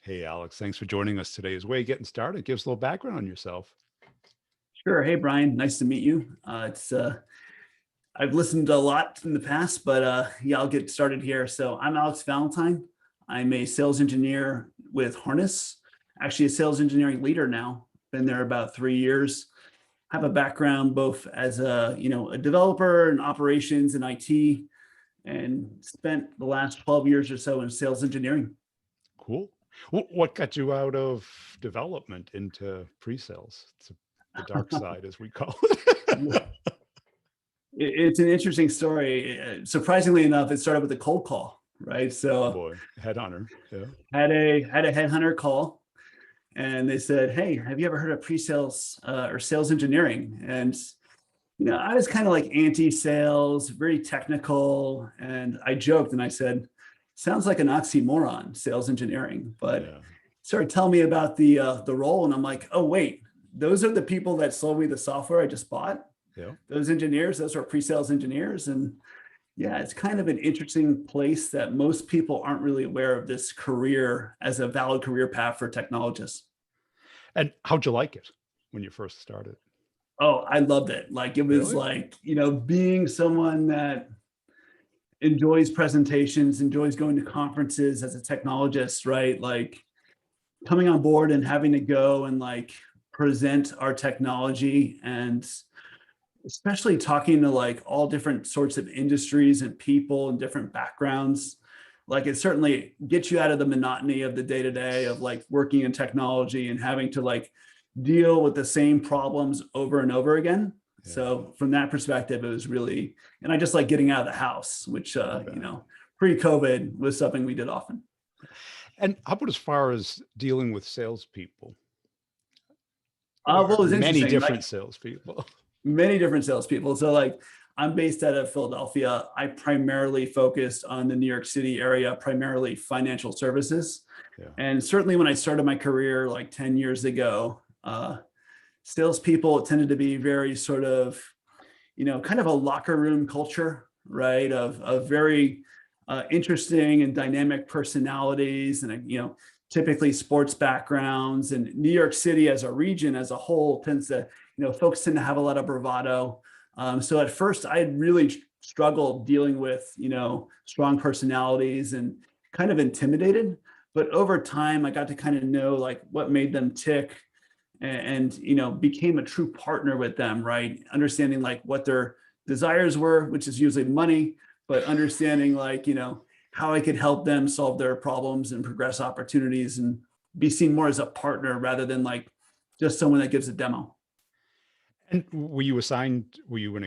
Hey, Alex, thanks for joining us today. As way getting started, give us a little background on yourself. Sure. Hey, Brian. Nice to meet you. It's I've listened a lot in the past, but yeah, I'll get started here. So I'm Alex Valentine. I'm a sales engineer with Harness, actually a sales engineering leader now. Been there about 3 years. Have a background both as a developer in operations and IT, and spent the last 12 years or so in sales engineering. Cool. What got you out of development into pre-sales? It's the dark side, as we call it. It's an interesting story. Surprisingly enough, it started with a cold call, right? Oh So boy, headhunter. Yeah. had a headhunter call, and they said, "Hey, have you ever heard of pre-sales or sales engineering?" And I was kind of like anti-sales, very technical, and I joked and I said, "Sounds like an oxymoron, sales engineering." But Yeah. started telling me about the role, and I'm like, "Oh wait, those are the people that sold me the software I just bought. Yeah. Those engineers, those are pre-sales engineers." And yeah, it's kind of an interesting place that most people aren't really aware of this career as a valid career path for technologists. And how'd you like it when you first started? Oh, I loved it. Like it was Really? like, being someone that enjoys presentations, enjoys going to conferences as a technologist, right? Like coming on board and having to go and like present our technology, and especially talking to like all different sorts of industries and people and different backgrounds. Like it certainly gets you out of the monotony of the day to day of like working in technology and having to like deal with the same problems over and over again. Yeah. So from that perspective, it was really, and I just like getting out of the house, which, I bet. pre-COVID was something we did often. And how about as far as dealing with salespeople Well, or it was many interesting. different Like salespeople? many different salespeople. So like I'm based out of Philadelphia. I primarily focused on the New York City area, primarily financial services. Yeah. And certainly when I started my career like 10 years ago, salespeople tended to be very sort of, kind of a locker room culture, right? Of very interesting and dynamic personalities, and typically sports backgrounds. And New York City as a region as a whole tends to, folks tend to have a lot of bravado. So at first, I had really struggled dealing with, strong personalities and kind of intimidated. But over time, I got to kind of know like what made them tick, and became a true partner with them, right? Understanding like what their desires were, which is usually money, but understanding like how I could help them solve their problems and progress opportunities, and be seen more as a partner rather than like just someone that gives a demo. And were you in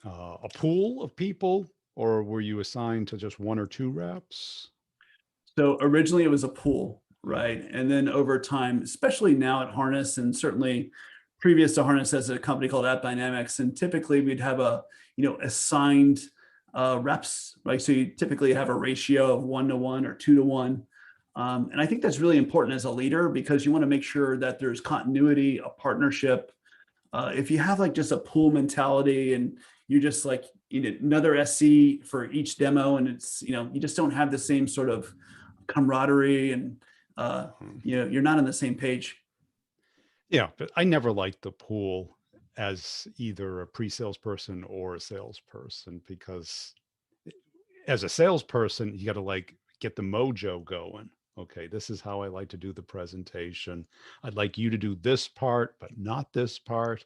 a pool of people, or were you assigned to just one or two reps? So originally it was a pool, Yeah. right? And then over time, especially now at Harness, and certainly previous to Harness as a company called App Dynamics, and typically we'd have assigned reps, right? So you typically have a ratio of 1 to 1 or 2 to 1. And I think that's really important as a leader, because you want to make sure that there's continuity, a partnership. If you have like just a pool mentality and you're just like another SC for each demo, and it's you just don't have the same sort of camaraderie, and Mhm. you're not on the same page. Yeah, but I never liked the pool as either a pre-sales person or a salesperson, because as a salesperson, you got to like get the mojo going. Okay, this is how I like to do the presentation. I'd like you to do this part, but not this part.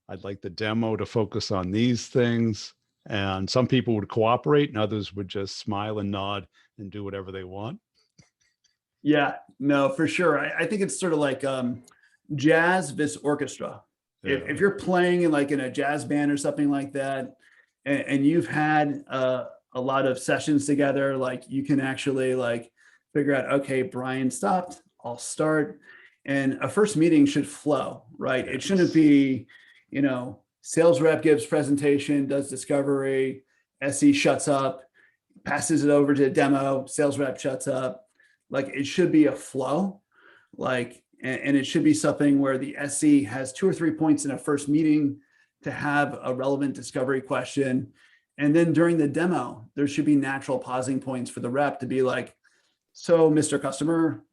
I'd like the demo to focus on these things. And some people would cooperate and others would just smile and nod and do whatever they want. Yeah, no, for sure. I think it's sort of like jazz vis orchestra. If Yeah. you're playing in a jazz band or something like that, and you've had a lot of sessions together, like you can actually like figure out, okay, Brian stopped, I'll start. And a first meeting should flow, right? It shouldn't Yes. be, sales rep gives presentation, does discovery, SE shuts up, passes it over to a demo, sales rep shuts up. Like it should be a flow, like, and it should be something where the SC has 2 or 3 points in a first meeting to have a relevant discovery question. And then during the demo, there should be natural pausing points for the rep to be like, So, Mr. Customer,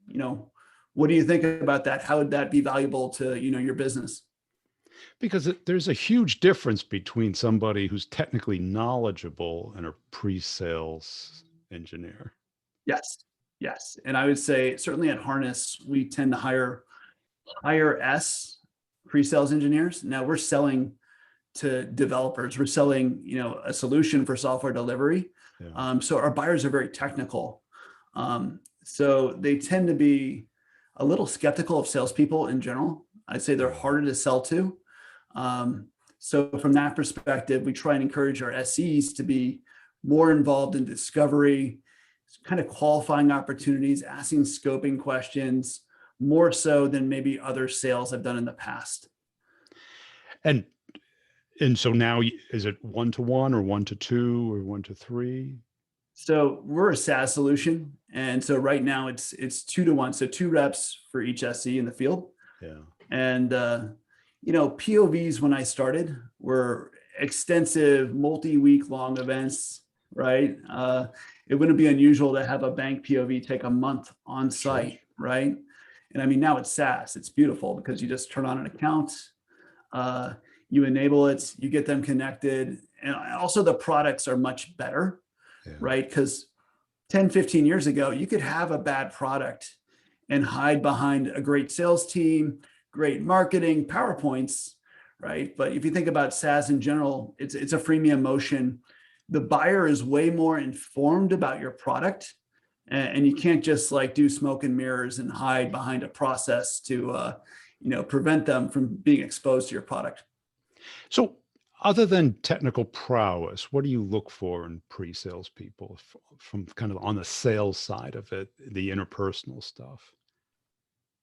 what do you think about that? How would that be valuable to, your business? Because there's a huge difference between somebody who's technically knowledgeable and a pre-sales engineer. Yes. Yes. And I would say certainly at Harness, we tend to hire higher S pre-sales engineers. Now we're selling to developers. We're selling, a solution for software delivery. Yeah. So our buyers are very technical. So they tend to be a little skeptical of salespeople in general. I'd say they're Yeah. harder to sell to. So from that perspective, we try and encourage our SEs to be more involved in discovery, kind of qualifying opportunities, asking scoping questions, more so than maybe other sales I've done in the past. And and so now is it 1-to-1 or 1-to-2 or 1-to-3? So we're a SaaS solution, and so right now it's 2-to-1, so 2 reps for each SE in the field. Yeah. And POVs when I started were extensive, multi-week long events, right? It wouldn't be unusual to have a bank POV take a month on Sure. site, right? And I mean, now it's SaaS. It's beautiful because you just turn on an account, you enable it, you get them connected. And also the products are much better, Yeah. right? Because 10, 15 years ago, you could have a bad product and hide behind a great sales team, great marketing, PowerPoints, right? But if you think about SaaS in general, it's a freemium motion. The buyer is way more informed about your product, and you can't just like do smoke and mirrors and hide behind a process to prevent them from being exposed to your product. So other than technical prowess, what do you look for in pre-sales people from kind of on the sales side of it, the interpersonal stuff?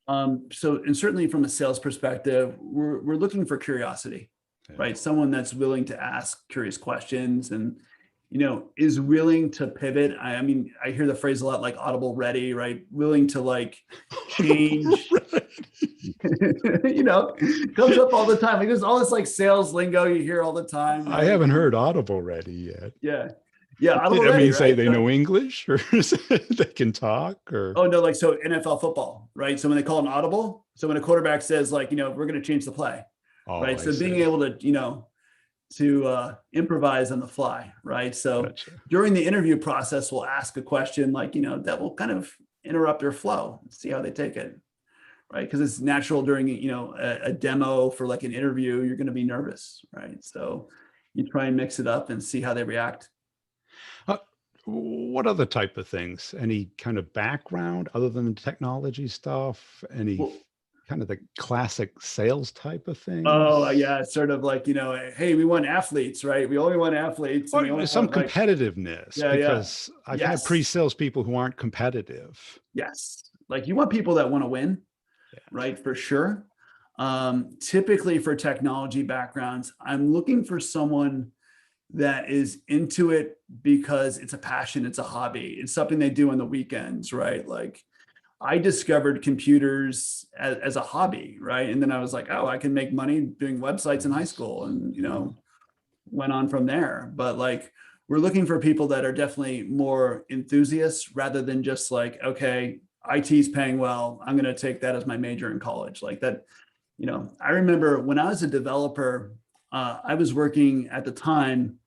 So, and certainly from a sales perspective, we're looking for curiosity, Yeah. right? Someone that's willing to ask curious questions and, is willing to pivot. I mean, I hear the phrase a lot, like audible ready, right? Willing to like change, comes up all the time. Like there's all this like sales lingo you hear all the time, I right? haven't heard audible ready yet. Yeah. Yeah. Audible I ready, mean, say right? they So, know English or they can talk or oh no, like so NFL football, right? So when they call an audible, so when a quarterback says like, we're going to change the play, oh, right? I So being see. able to improvise on the fly, right? So Gotcha. during the interview process, we'll ask a question like, that will kind of interrupt their flow, see how they take it, right? Because it's natural during, a demo for like an interview, you're going to be nervous, right? So you try and mix it up and see how they react. Uh, what other type of things? Any kind of background other than the technology stuff? Any Well, kind of the classic sales type of oh things? yeah, it's sort of like, hey, we want athletes, right? We only want athletes and we Or only some want like, competitiveness, yeah, yeah. because I've had Yes. pre-sales people who aren't competitive. Yes. Like you want people that want to win, Yeah. right? For sure. Typically for technology backgrounds, I'm looking for someone that is into it because it's a passion, it's a hobby, it's something they do on the weekends, right? Like I discovered computers as a hobby, right? And then I was like, oh, I can make money doing websites in high Nice. school, and Yeah. went on from there. But like we're looking for people that are definitely more enthusiasts rather than just like, okay, IT's paying well, I'm going to take that as my major in college. Like that, I remember when I was a developer, I was working at the time.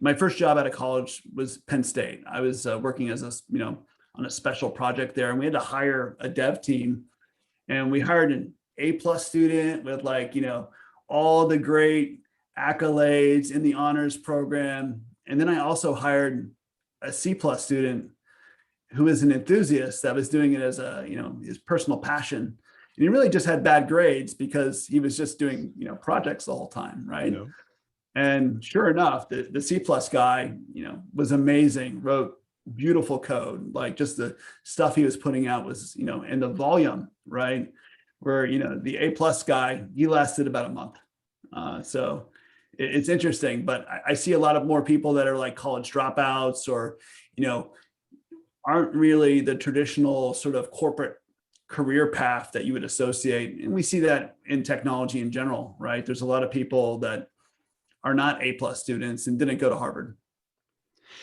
My first job out of college was Penn State. I was working as on a special project there, and we had to hire a dev team, and we hired an A+ student with like all the great accolades in the honors program, and then I also hired a C+ student who is an enthusiast that was doing it as a his personal passion, and he really just had bad grades because he was just doing projects the whole time, right? Yeah. And sure enough, the C+ guy was amazing, wrote beautiful code, like just the stuff he was putting out was and the volume, right? Where the A+ guy, he lasted about a month. So it's interesting, but I see a lot of more people that are like college dropouts or aren't really the traditional sort of corporate career path that you would associate. And we see that in technology in general, right? There's a lot of people that are not A+ students and didn't go to Harvard.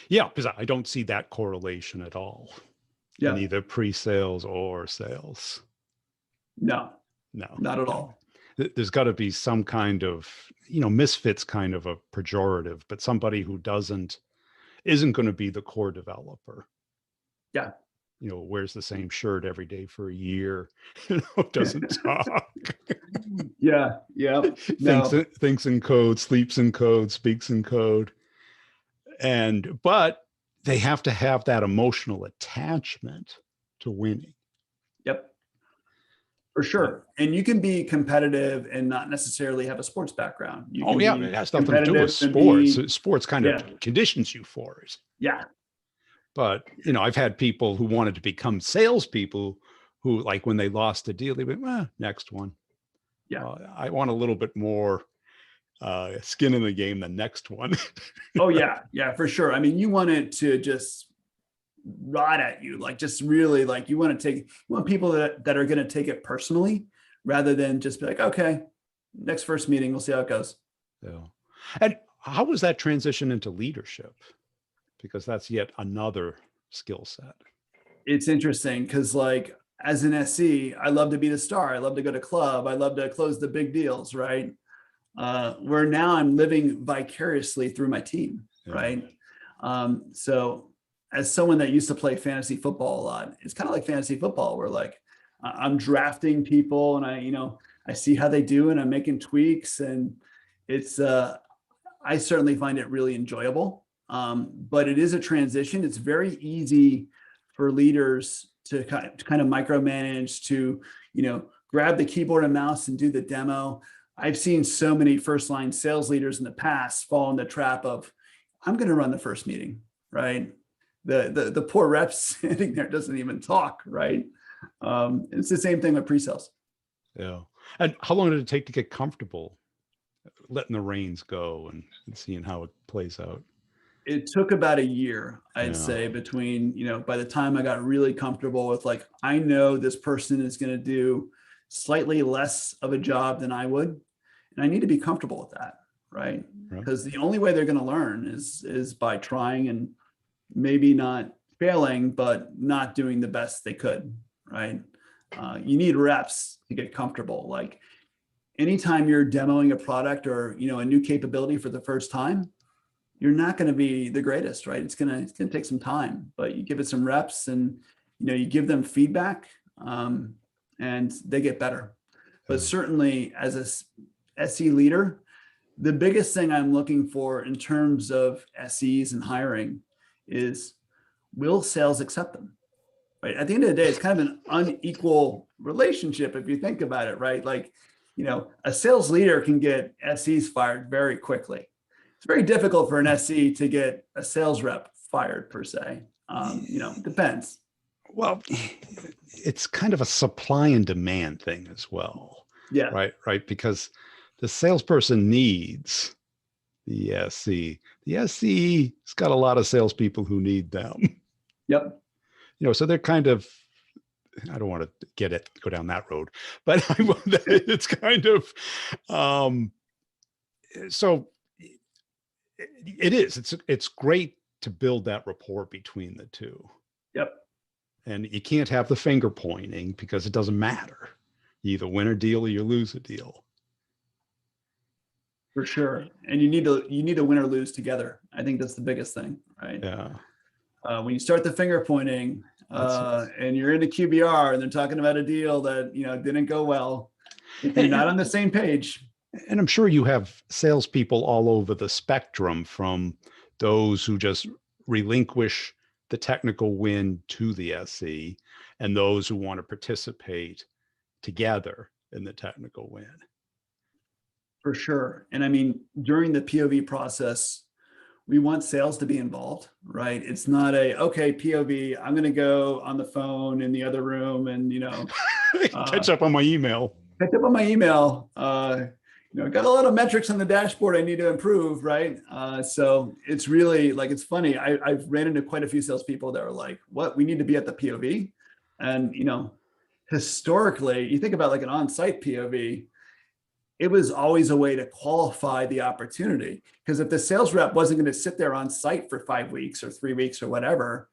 Yeah, because I don't see that correlation at all. in Yeah. either pre-sales or sales. No, No, not at no. all. There's got to be some kind of, misfits kind of a pejorative, but somebody who isn't going to be the core developer. Yeah. Wears the same shirt every day for a year, doesn't talk, Yeah. Yeah. thinks No. thinks in code, sleeps in code, speaks in code, but they have to have that emotional attachment to winning. Yep. For And, sure. And you can be competitive and not necessarily have a sports background. You oh can yeah, be it has nothing to do with competitive and sports. be, Sports kind of yeah, conditions you for it. yeah, But I've had people who wanted to become salespeople who, like, when they lost a deal, they went, well, next one. yeah. I want a little bit more skin in the game the next one. Oh yeah, yeah, for sure. I mean, you want it to just rot at you, like just really like you want people that are going to take it personally rather than just be like, okay, next first meeting, we'll see how it goes. Yeah. And how was that transition into leadership? Because that's yet another skill set. It's interesting because like as an SC, I love to be the star. I love to go to club. I love to close the big deals, right? Where now I'm living vicariously through my team, Yeah. right? So as someone that used to play fantasy football a lot, it's kind of like fantasy football where like I'm drafting people and I see how they do and I'm making tweaks and it's I certainly find it really enjoyable. But it is a transition. It's very easy for leaders to kind of micromanage, to grab the keyboard and mouse and do the demo. I've seen so many first line sales leaders in the past fall in the trap of, I'm going to run the first meeting, right? The poor rep sitting there doesn't even talk, right? It's the same thing with pre-sales. Yeah. And how long did it take to get comfortable letting the reins go and seeing how it plays out? It took about a year, I'd Yeah. say, between, by the time I got really comfortable with like, I know this person is going to do slightly less of a job than I would. And I need to be comfortable with that, right? Right. Because the only way they're going to learn is by trying and maybe not failing, but not doing the best they could, right? You need reps to get comfortable. Like anytime you're demoing a product or a new capability for the first time, you're not going to be the greatest, right? It's gonna take some time, but you give it some reps and you give them feedback, and they get better. But Yeah. certainly as a SE leader, the biggest thing I'm looking for in terms of SEs and hiring is, will sales accept them? Right. At the end of the day, it's kind of an unequal relationship if you think about it, right? Like, a sales leader can get SEs fired very quickly. It's very difficult for an SE to get a sales rep fired per se. Depends. Well, it's kind of a supply and demand thing as well. Yeah. Right. Because the salesperson needs the SC. The SC's got a lot of salespeople who need them. Yep. So they're kind of, I don't want to go down that road, but it's kind of, so it's great to build that rapport between the two. Yep. And you can't have the finger pointing because it doesn't matter. You either win a deal or you lose a deal. For sure. And you need to win or lose together. I think that's the biggest thing, right? Yeah. When you start the finger pointing, and you're in the QBR and they're talking about a deal that didn't go well, if you're not on the same page. And I'm sure you have salespeople all over the spectrum, from those who just relinquish the technical win to the SE and those who want to participate together in the technical win. For sure. And I mean, during the POV process, we want sales to be involved, right? It's not okay, POV, I'm going to go on the phone in the other room and, catch up on my email. Catch up on my email. Got a lot of metrics on the dashboard I need to improve, right? So it's really like, it's funny. I've ran into quite a few salespeople that are like, what, we need to be at the POV. And, historically, you think about like an on-site POV, it was always a way to qualify the opportunity. Because if the sales rep wasn't going to sit there on site for 5 weeks or 3 weeks or whatever,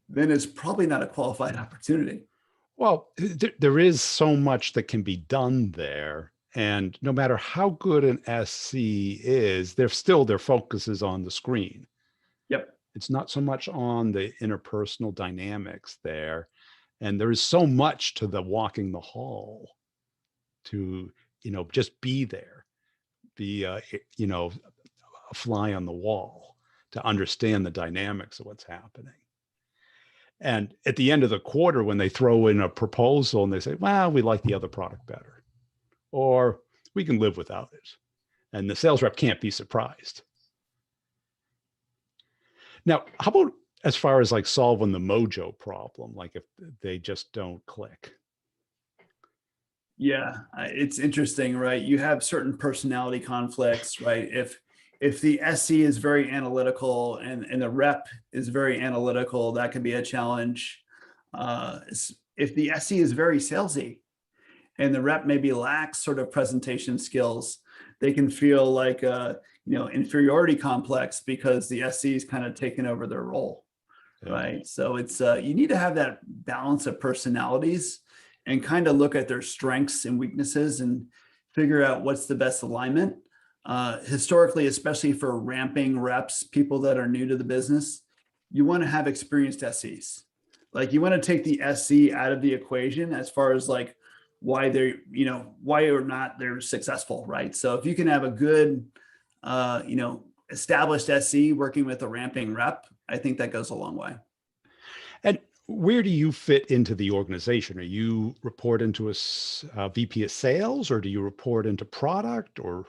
then it's probably not a qualified opportunity. Well, there is so much that can be done there. And no matter how good an SC is, they're still, their focus is on the screen. Yep. It's not so much on the interpersonal dynamics there. And there is so much to the walking the hall to, just be there, be, a fly on the wall to understand the dynamics of what's happening. And at the end of the quarter, when they throw in a proposal and they say, well, we like the other product better, or we can live without it. And the sales rep can't be surprised. Now, how about as far as like solving the mojo problem, like if they just don't click? Yeah, it's interesting, right? You have certain personality conflicts, right? If the SC is very analytical and the rep is very analytical, that can be a challenge. If the SC is very salesy and the rep maybe lacks sort of presentation skills, they can feel like a inferiority complex because the SC is kind of taken over their role, Yeah. right? So it's you need to have that balance of personalities and kind of look at their strengths and weaknesses and figure out what's the best alignment. Historically, especially for ramping reps, people that are new to the business, you want to have experienced SCs. Like you want to take the SC out of the equation as far as like why they're, why or not they're successful, right? So if you can have a good, established SC working with a ramping rep, I think that goes a long way. And where do you fit into the organization? Are you report into a VP of sales, or do you report into product, or?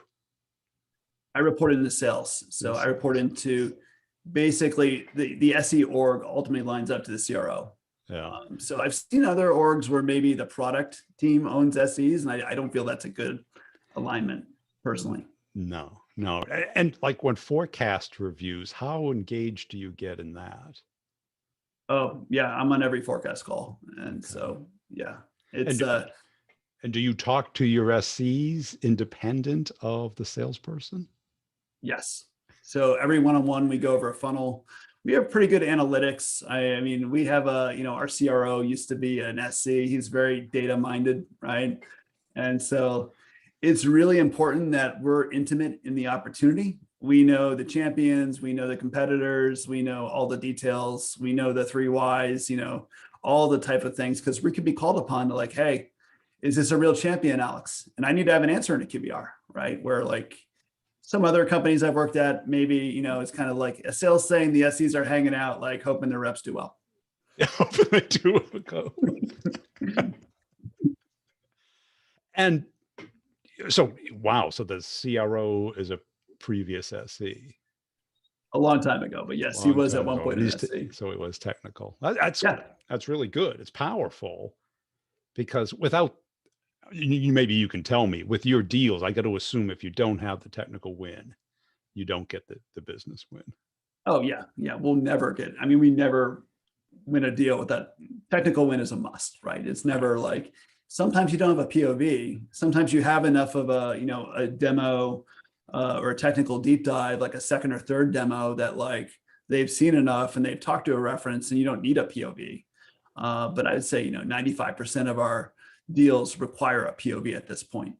I report into sales. So I report into basically the SE org ultimately lines up to the CRO. Yeah. So I've seen other orgs where maybe the product team owns SEs, and I don't feel that's a good alignment personally. No. And like when forecast reviews, how engaged do you get in that? Oh yeah, I'm on every forecast call. And so, yeah, it's And do you talk to your SCs independent of the salesperson? yes. So every one-on-one, we go over a funnel. We have pretty good analytics. I mean, we have our CRO used to be an SC. He's very data minded, right? And so it's really important that we're intimate in the opportunity. We know the champions, we know the competitors, we know all the details, we know the 3 whys, all the type of things, because we could be called upon to like, hey, is this a real champion, Alex? And I need to have an answer in a QBR, right? Where like some other companies I've worked at, maybe, it's kind of like a sales thing. The SEs are hanging out, like hoping their reps do well. Hoping they do go. And so, wow. So the CRO is a previous SE. A long time ago, but yes, he was at one point an SE. So it was technical. Yeah. That's really good. It's powerful because without, maybe you can tell me, with your deals, I got to assume if you don't have the technical win, you don't get the business win. Oh yeah. We'll never we never win a deal with that. Technical win is a must, right? It's never like, sometimes you don't have a POV. Sometimes you have enough of a demo or a technical deep dive, like a second or third demo that like they've seen enough and they've talked to a reference and you don't need a POV. But I'd say, 95% of our deals require a POV at this point.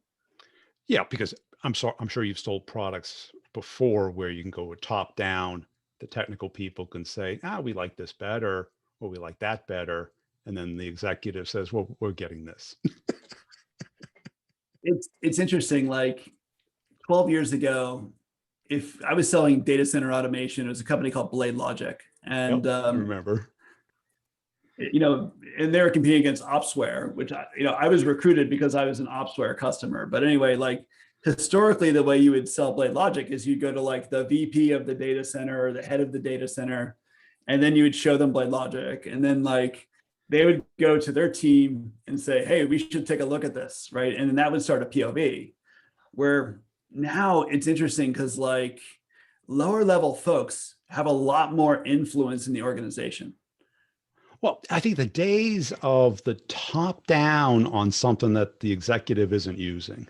Yeah, because I'm sure you've sold products before where you can go top down. The technical people can say, we like this better, or we like that better. And then the executive says, well, we're getting this. It's interesting. Like 12 years ago, if I was selling data center automation, it was a company called Blade Logic. And I remember. And they were competing against Opsware, which I was recruited because I was an Opsware customer. But anyway, like historically, the way you would sell Blade Logic is you'd go to like the VP of the data center or the head of the data center, and then you would show them Blade Logic. And then like they would go to their team and say, hey, we should take a look at this, right? And then that would start a POV. Where now it's interesting because like lower level folks have a lot more influence in the organization. Well, I think the days of the top down on something that the executive isn't using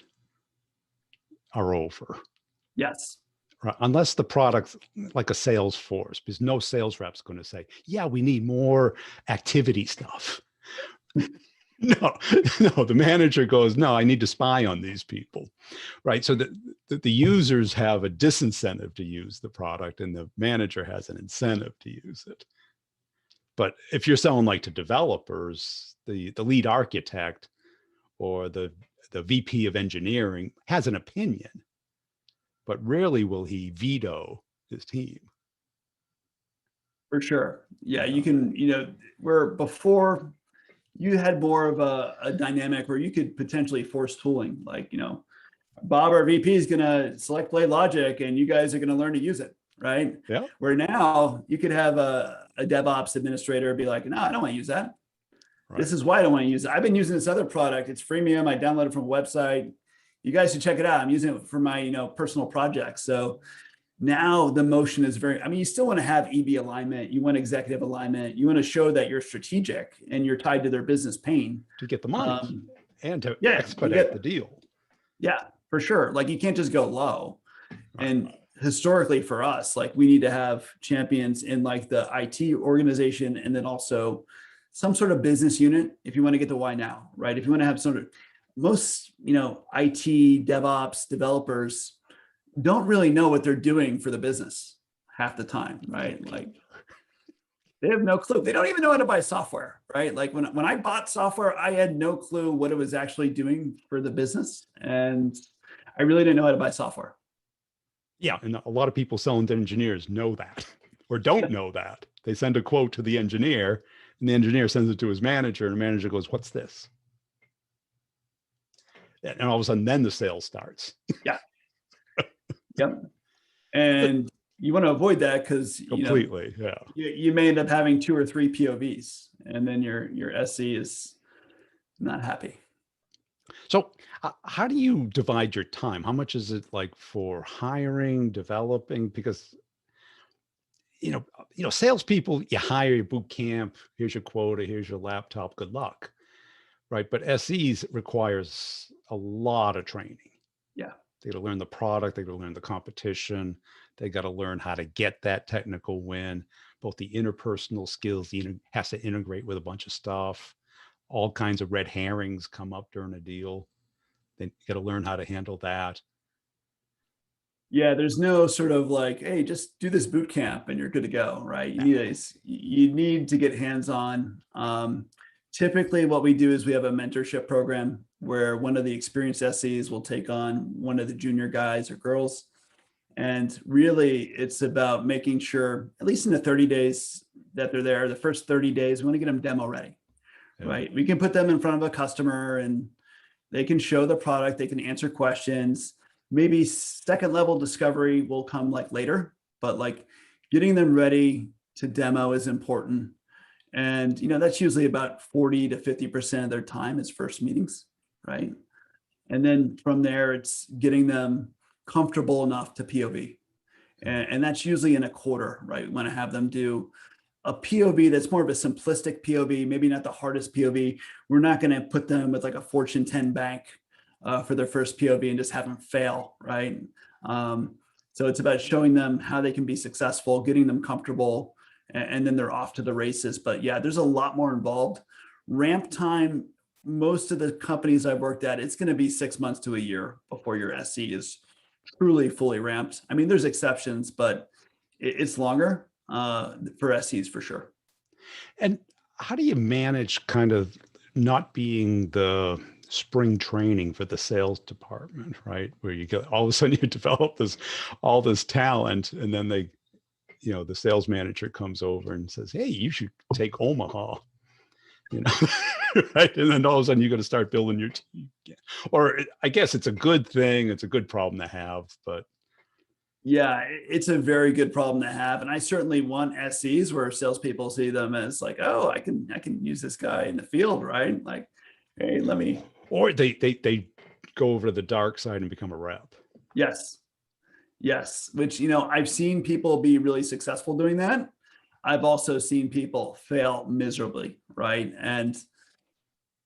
are over. Yes. Right. Unless the product, like a sales force, because no sales rep's going to say, yeah, we need more activity stuff. No, no, the manager goes, no, I need to spy on these people. Right. So the users have a disincentive to use the product and the manager has an incentive to use it. But if you're selling like to developers, the lead architect or the VP of engineering has an opinion, but rarely will he veto his team. For sure. Yeah, you Yeah. can, where before you had more of a dynamic where you could potentially force tooling, like, Bob, our VP, is going to select play logic and you guys are going to learn to use it, right? Yeah. Where now you could have a DevOps administrator be like, no, I don't want to use that. Right. This is why I don't want to use it. I've been using this other product. It's freemium. I downloaded it from a website. You guys should check it out. I'm using it for my, personal projects. So now the motion is you still want to have EB alignment. You want executive alignment. You want to show that you're strategic and you're tied to their business pain. To get the money and to Yeah, expedite the deal. Yeah, for sure. Like you can't just go low. Right. And historically for us, like we need to have champions in like the IT organization and then also some sort of business unit if you want to get the why now, right? If you want to have most, IT, DevOps, developers don't really know what they're doing for the business half the time, right? Like they have no clue. They don't even know how to buy software, right? Like when I bought software, I had no clue what it was actually doing for the business. And I really didn't know how to buy software. Yeah. And a lot of people selling to engineers know that or don't know that. They send a quote to the engineer and the engineer sends it to his manager and the manager goes, what's this? And all of a sudden then the sales starts. Yeah. Yep. And you want to avoid that because completely. You may end up having 2 or 3 POVs and then your SE is not happy. So how do you divide your time? How much is it like for hiring, developing? Because salespeople, you hire your boot camp, here's your quota, here's your laptop, good luck. Right. But SEs requires a lot of training. Yeah. They got to learn the product, they got to learn the competition, they got to learn how to get that technical win, both the interpersonal skills, has to integrate with a bunch of stuff. All kinds of red herrings come up during a deal. Then you got to learn how to handle that. Yeah, there's no sort of like, hey, just do this boot camp and you're good to go, right? You need to get hands-on. Typically what we do is we have a mentorship program where one of the experienced SEs will take on one of the junior guys or girls. And really it's about making sure, at least in the 30 days that they're there, the first 30 days, we want to get them demo ready, right? We can put them in front of a customer and they can show the product, they can answer questions. Maybe second level discovery will come like later, but like getting them ready to demo is important. And, that's usually about 40 to 50% of their time is first meetings, right? And then from there, it's getting them comfortable enough to POV. And that's usually in a quarter, right? We want to have them do a POV that's more of a simplistic POV, maybe not the hardest POV. We're not going to put them with like a Fortune 10 bank for their first POV and just have them fail, right? So it's about showing them how they can be successful, getting them comfortable, and then they're off to the races. But yeah, there's a lot more involved. Ramp time, most of the companies I've worked at, it's going to be 6 months to a year before your SE is truly fully ramped. I mean, there's exceptions, but it's longer for SEs for sure. And how do you manage kind of not being the spring training for the sales department, right? Where you get all of a sudden you develop all this talent and then the sales manager comes over and says, hey, you should take Omaha, right? And then all of a sudden you got to start building your team. Or I guess it's a good thing. It's a good problem to have, but. Yeah, it's a very good problem to have. And I certainly want SEs where salespeople see them as like, oh, I can use this guy in the field, right? Like, hey, let me. Or they go over to the dark side and become a rep. Yes. Which, I've seen people be really successful doing that. I've also seen people fail miserably, right? And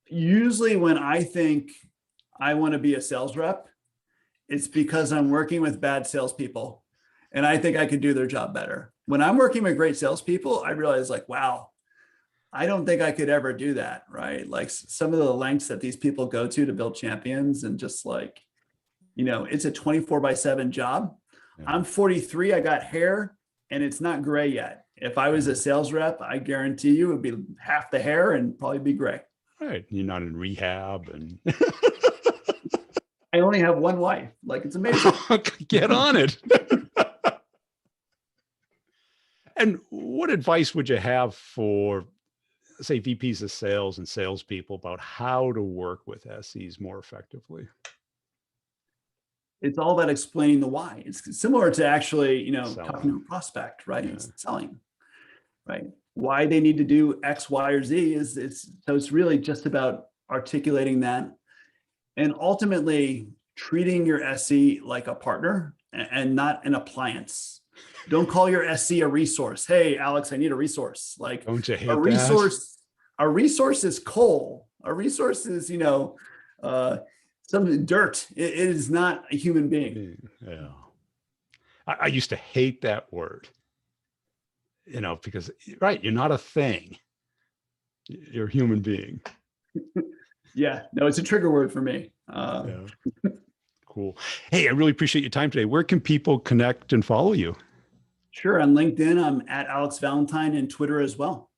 usually when I think I want to be a sales rep, it's because I'm working with bad salespeople and I think I could do their job better. When I'm working with great salespeople, I realize like, wow, I don't think I could ever do that, right? Like some of the lengths that these people go to build champions, and just like, it's a 24/7 job. Yeah. I'm 43, I got hair, and it's not gray yet. If I was a sales rep, I guarantee you it would be half the hair and probably be gray. Right. You're not in rehab and I only have one wife. Like, it's amazing. get on it. And what advice would you have for, say, VPs of sales and salespeople about how to work with SEs more effectively? It's all about explaining the why. It's similar to actually, talking to Selling. a prospect, right? Yeah. It's selling, right? Why they need to do X, Y, or Z it's really just about articulating that, and ultimately treating your SE like a partner and not an appliance. Don't call your SE a resource. Hey, Alex, I need a resource. Like, Don't you a hate that? resource is coal. A resource is, some dirt. It is not a human being. Yeah. I used to hate that word, because, right, you're not a thing. You're a human being. Yeah, no, it's a trigger word for me. Yeah. Cool. Hey, I really appreciate your time today. Where can people connect and follow you? Sure. On LinkedIn, I'm at Alex Valentine, and Twitter as well.